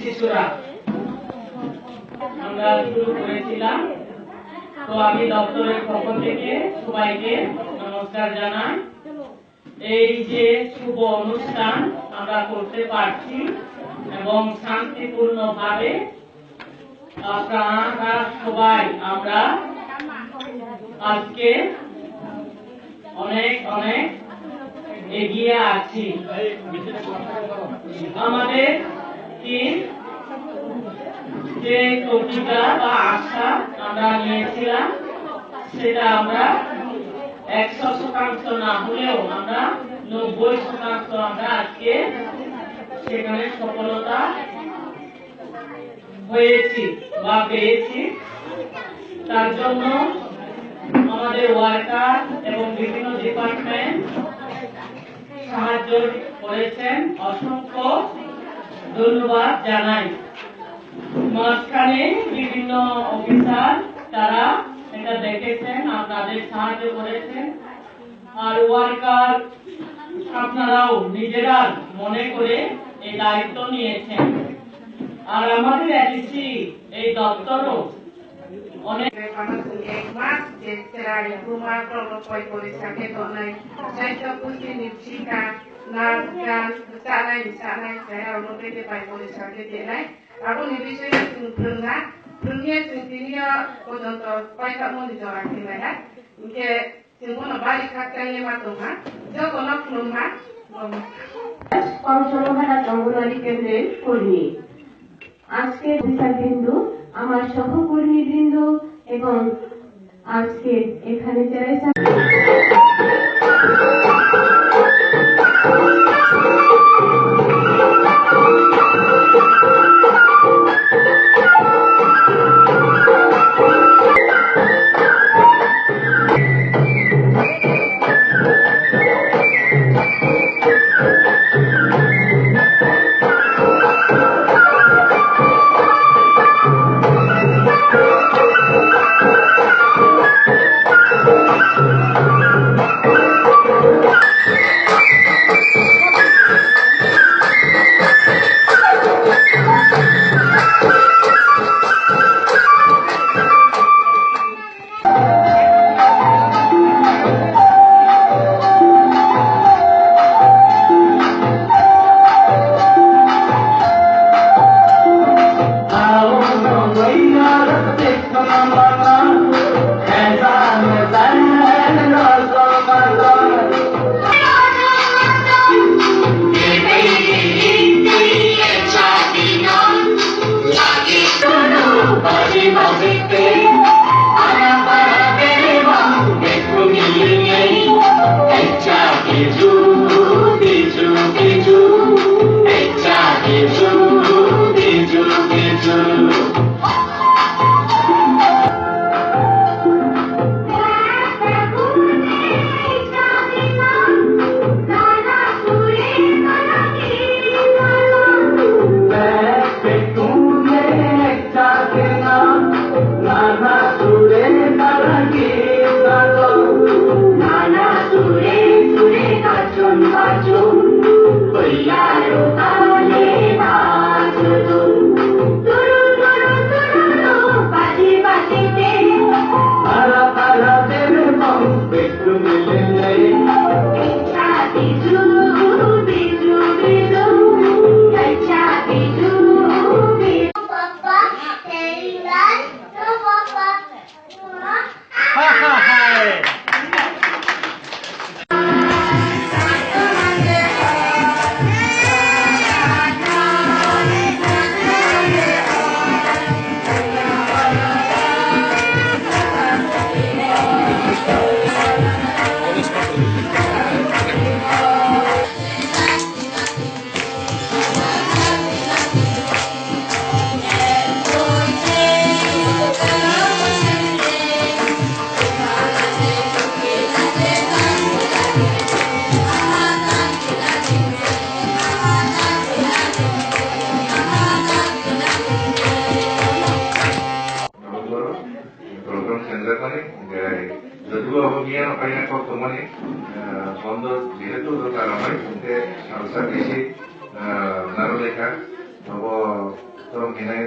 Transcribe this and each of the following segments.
শিশুরা আমরা শুরু করেছিলাম। তো আমি দপ্তরের পক্ষ থেকে সবাইকে নমস্কার জানাই। এই যে শুভ অনুষ্ঠান আমরা করতে পারছি এবং শান্তিপূর্ণভাবে আপনারা সবাই আমরা আজকে অনেক অনেক এগিয়ে আছি। আমাদের যে প্রতিজ্ঞা বা আশা আমরা নিয়েছিলাম সেটা আমরা 100% না হলেও আমরা 90% আমরা আজকে সেখানে সফলতা হয়েছি বা পেয়েছি। তার জন্য আমাদের ওয়ার্কার এবং বিভিন্ন ডিপার্টমেন্ট সাহায্য করেছেন, অসংখ্য ধন্যবাদ জানাই। মাঝখানে বিভিন্ন অফিসার তারা এটা দেখেছেন, আপনাদের সাহায্য করেছেন। আর ওয়ার্কার আপনারাও নিজেরা মনে করে এই দায়িত্ব নিয়েছেন। আর আমাদের এডিসি এই দপ্তরও অনেক mas será rumah kalau koi koi sakit donai saya tak punya nipsika nagan sana saya orang beda koi koi sakit denai aku nipsi pernah sendirinya untuk koi tak mau dijual kini ya ke semua balik katanya matuma jauh nak rumah কর্মসমাধান anganwadi কেন্দ্রের কর্মী। আজকে বিচারবিন্দু আমার সহকর্মীবৃন্দ এবং আজকে এখানে যারা যদিও অভিজ্ঞান পাইনা বর্তমানে বন্ধ যেহেতু কারণে সালসা কৃষি নারলেখা নব তখন এখানে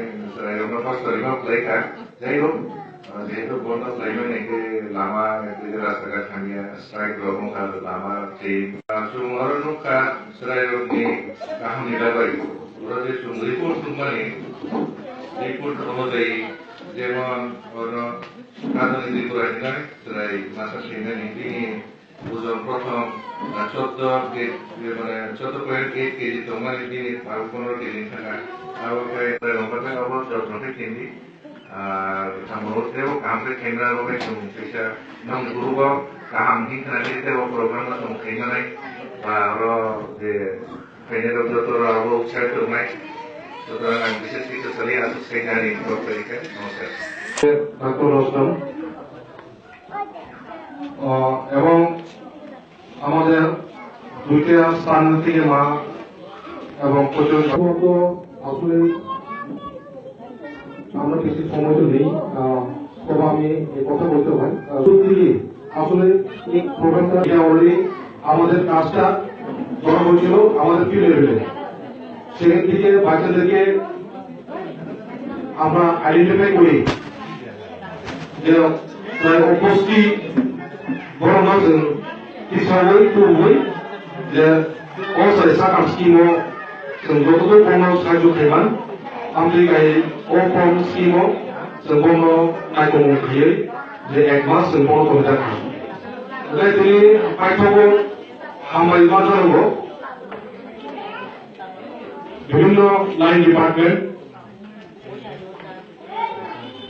কষ্ট লেখা যাই হোক যেহেতু বন্ধ লাইমেন একে লামা এদিকে রাস্তাঘাট ভাঙিয়া স্ট্রাইক রকমকার লামা ট্রেন সুমার নুকা সেরাই রকমনি কাহানি লাগাই ওরা যে রিপোর্ট মানে রিপোর্ট অনুযায়ী যেমন রাজনীতি করে দিলেন সেরাই মাসা সিনে নীতি ওজন প্রথম 14.8 কেজি তোমার দিন 15 কেজি থাকা আবার রংবাতে আবার যত্নতে কেন্দ্রি আর menurutnya hampir kamera lo kayak bisa nong guru kaham hing nanti kita program lah nong kayaknya naik baru de kayaknya dokter lo saya tuh naik sudah nggak bisa sih kesali asus kayak dari dokter ikan nongset. Dr. Rostam এবং আমাদের দুইটা স্থান থেকে মা এবং প্রচুর আসলে আমরা কিছু সময় তো নেই তবে আমি এই কথা বলতে পারি সত্যি আসলে এই প্রোগ্রামটা অলরেডি আমাদের কাজটা করা হয়েছিল আমাদের ফিল্ড লেভেলে সেখান থেকে বাচ্চাদেরকে আমরা আইডেন্টিফাই করি যে প্রায় অবশ্যই বড় মাঝে হিসাবে তুলবই যে অবস্থায় সাকাম স্কিমও जों যতদূর কোনো সাহায্য খাইমান आमफ्राय अफम स्किमाव जों बन्द नायगौ गैयै जे 1 मास जों बन्द खालामनाय जादों ओमफ्राय दिनै पाठ्यखौ हामबाय मा जानांगौ বিভিন্ন লাইন ডিপার্টমেন্ট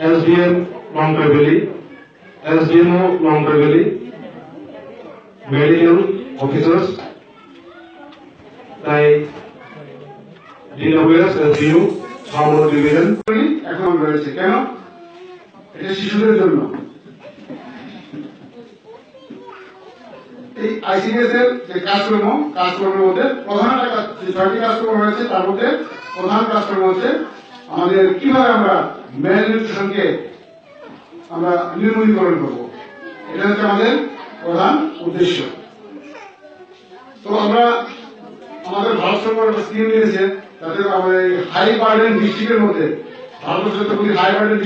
एसडीएम लং ट्राइबेली एसडीएमओ लং ट्राइबेली मेडिकल অফিসার্স তাই ডিএনওএস এসডিইউ সামর ডিভিশন এখন রয়েছে কেন এটা শিশুদের জন্য এই আইসিডিএস এর যে কাজকর্মের মধ্যে প্রধান যে 6টি কাজকর্ম রয়েছে তার মধ্যে প্রধান কাজকর্ম হচ্ছে আমাদের কিভাবে আমরা ম্যালনিউট্রিশনকে আমরা নির্মূলীকরণ করব এটা হচ্ছে আমাদের প্রধান উদ্দেশ্য তো আমরা আমাদের ভারত সরকার একটা স্কিম নিয়েছে তাতে আমাদের হাই বার্ডেন ডিস্ট্রিক্টের মধ্যে ভারতের যতগুলি হাই বার্ডেন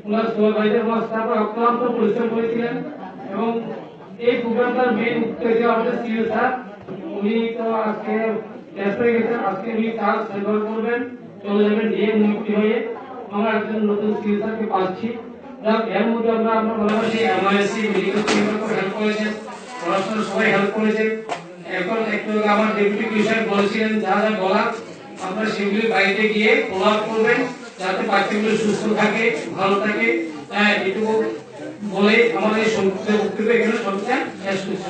ওনার সুপারভাইজার মাস্টাররা অক্লান্ত পরিশ্রম করেছিলেন এবং এই প্রোগ্রামটার মেন উদ্দেশ্য আমাদের সিইও স্যার উনি তো আজকে ব্যস্ত হয়ে গেছেন আজকে উনি কাজ সেভার করবেন চলে যাবেন ডিএম নিযুক্তি হয়ে আমরা একজন নতুন সিইও স্যারকে পাচ্ছি যাক এর মধ্যে আমরা বললাম যে এমআইএসসি মেডিকেল স্কিমকে হেল্প করেছেন পড়াশোনা সবাই হেল্প করেছেন এখন একটু আমার ডেপুটি কমিশনার বলেছিলেন যা যা বলা আপনারা সেগুলি বাড়িতে গিয়ে ফলো আপ করবেন যাতে বাচ্চাগুলো সুস্থ থাকে ভালো থাকে এটুকু বলে আমাদের সংক্ষিপ্ত বক্তব্য এখানে সবচেয়ে শেষ করছি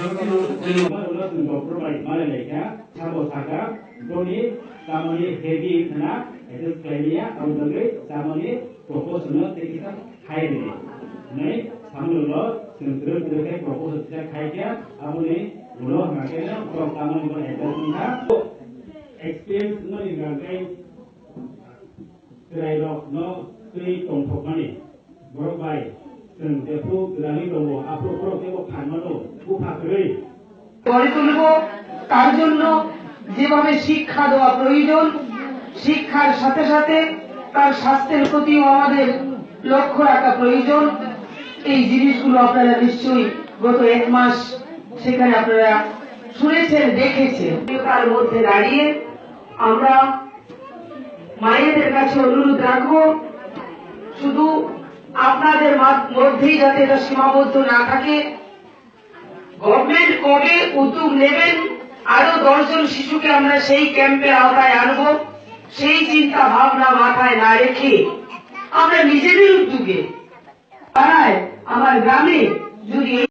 experience no in gagai krai rok no tui tong thok mani borok bai जों बेखौ गोदानै दङ आपलोड बेखौ खानमानो उफाखै গড়ে তুলব তার জন্য যেভাবে শিক্ষা দেওয়া প্রয়োজন শিক্ষার সাথে সাথে তার স্বাস্থ্যের প্রতিও আমাদের লক্ষ্য রাখা প্রয়োজন এই জিনিসগুলো আপনারা নিশ্চয়ই গত 1 মাস সেখানে আপনারা শুনেছেন দেখেছেন তার মধ্যে দাঁড়িয়ে আমরা মায়েদের কাছে অনুরোধ রাখবো শুধু আপনাদের মধ্যেই যাতে এটা সীমাবদ্ধ না থাকে গভর্নমেন্ট কবে উদ্যোগ নেবেন আরো 10 জন শিশুকে আমরা সেই ক্যাম্পের আওতায় আনবো সেই চিন্তা ভাবনা মাথায় না রেখে আমরা নিজেদের উদ্যোগে পাড়ায় আমার গ্রামে যদি